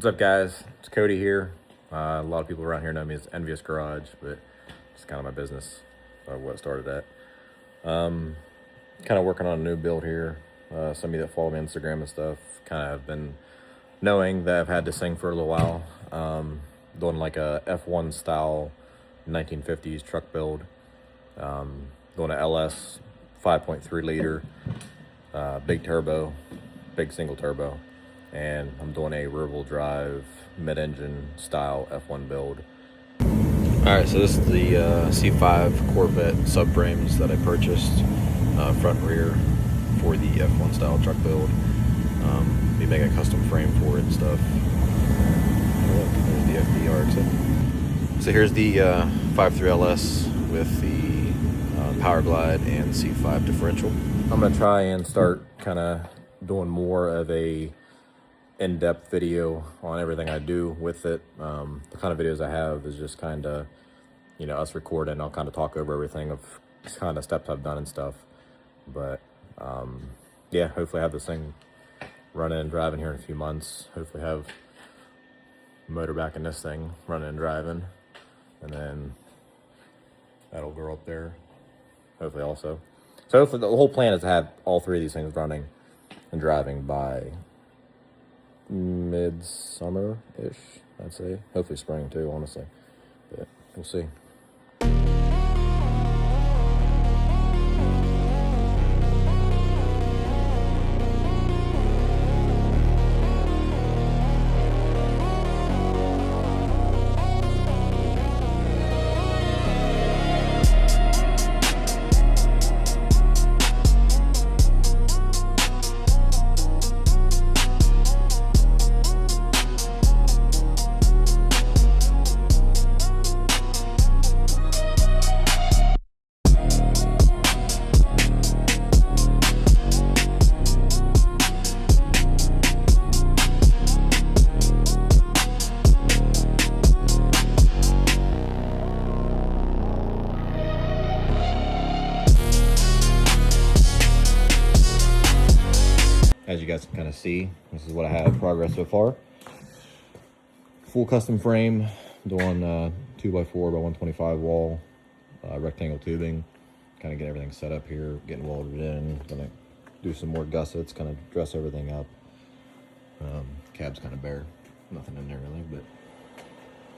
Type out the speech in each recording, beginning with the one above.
What's up, guys? It's Cody here. A lot of people around here know me as Envious Garage, but it's kind of my business, what started that. Kind of working on a new build here. Some of you that follow me on Instagram and stuff kind of have been knowing that I've had this thing for a little while. Doing like a F1 style 1950s truck build. Doing a LS 5.3 liter, big turbo, big single turbo. And I'm doing a rear-wheel drive mid-engine style F1 build. All right, so this is the C5 Corvette subframes that I purchased, front and rear, for the F1 style truck build. Be making a custom frame for it and stuff. There's the FDR exit. So here's the 5.3 LS with the Power Glide and C5 differential. I'm gonna try and start kind of doing more of a in-depth video on everything I do with it. The kind of videos I have is just kind of, you know, us recording. I'll kind of talk over everything of kind of steps I've done and stuff. But yeah, hopefully I have this thing running and driving here in a few months. Hopefully have motor back in this thing running and driving, and then that'll grow up there hopefully also. So hopefully the whole plan is to have all three of these things running and driving by midsummer-ish, I'd say. Hopefully spring too, honestly, but we'll see. As you guys can kind of see, this is what I have progress so far. Full custom frame, doing 2x4 by 125 wall, rectangle tubing. Kind of get everything set up here, getting welded in. Gonna do some more gussets, kind of dress everything up. Cab's kind of bare, nothing in there really, but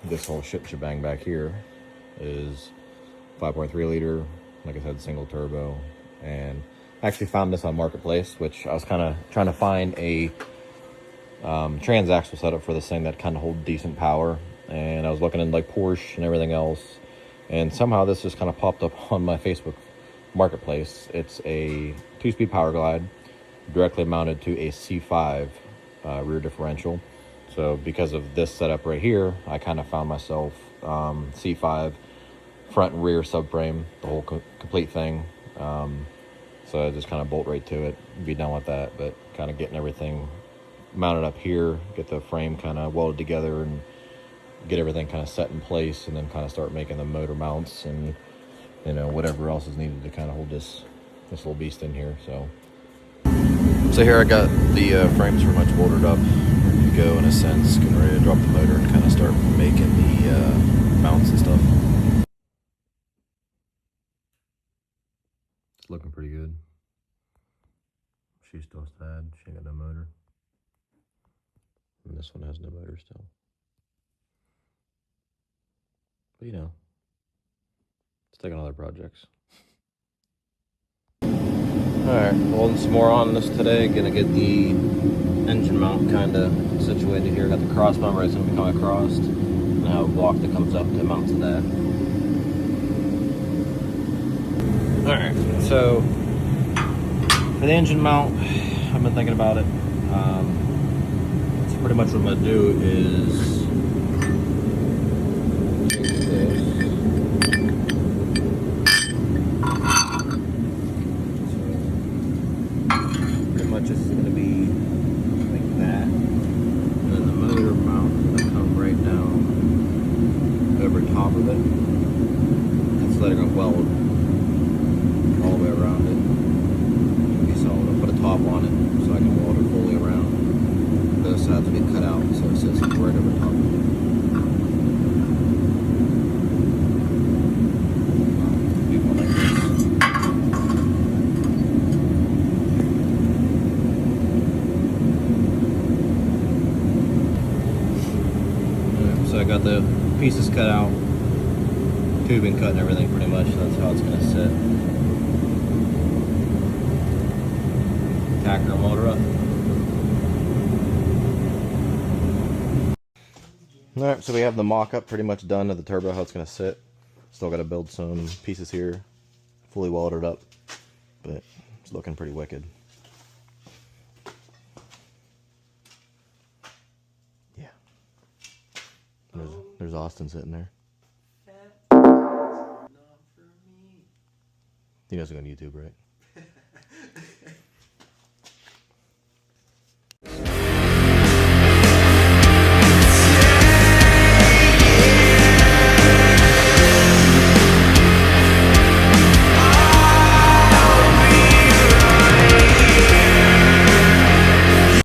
this whole shebang back here is 5.3 liter, like I said, single turbo. And I actually found this on Marketplace, which I was kind of trying to find a transaxle setup for this thing that kind of hold decent power. And I was looking in like Porsche and everything else, and somehow this just kind of popped up on my Facebook Marketplace. It's a 2-speed Power Glide directly mounted to a C5 rear differential. So because of this setup right here, I kind of found myself C5 front and rear subframe, the whole complete thing. So I just kind of bolt right to it, be done with that. But kind of getting everything mounted up here, get the frame kind of welded together and get everything kind of set in place, and then kind of start making the motor mounts and, you know, whatever else is needed to kind of hold this little beast in here. So here I got the frames pretty much bolted up, ready to go in a sense, getting ready to drop the motor and kind of start making the mounts and stuff. It's looking pretty good. She's still sad. She ain't got no motor. And this one has no motor still. But you know, let's take on other projects. Alright, welding some more on this today. Gonna get the engine mount kind of situated here. Got the cross member that's gonna be coming across. And I have a block that comes up to mount to that. Alright, so for the engine mount, I've been thinking about it. So pretty much what I'm going to do is pretty much this is going to be like that. And then the motor mount is going to come right down over top of it. And so they're going to weld all the way around it. So I'm going to put a top on it so I can weld it fully around. This has to be cut out so it sits right pieces cut out, tubing cut and everything pretty much. That's how it's going to sit. Tacker motor up. Alright, so we have the mock-up pretty much done of the turbo, how it's going to sit. Still got to build some pieces here, fully welded up, but it's looking pretty wicked. Yeah. There's Austin sitting there. He knows we're on YouTube, right?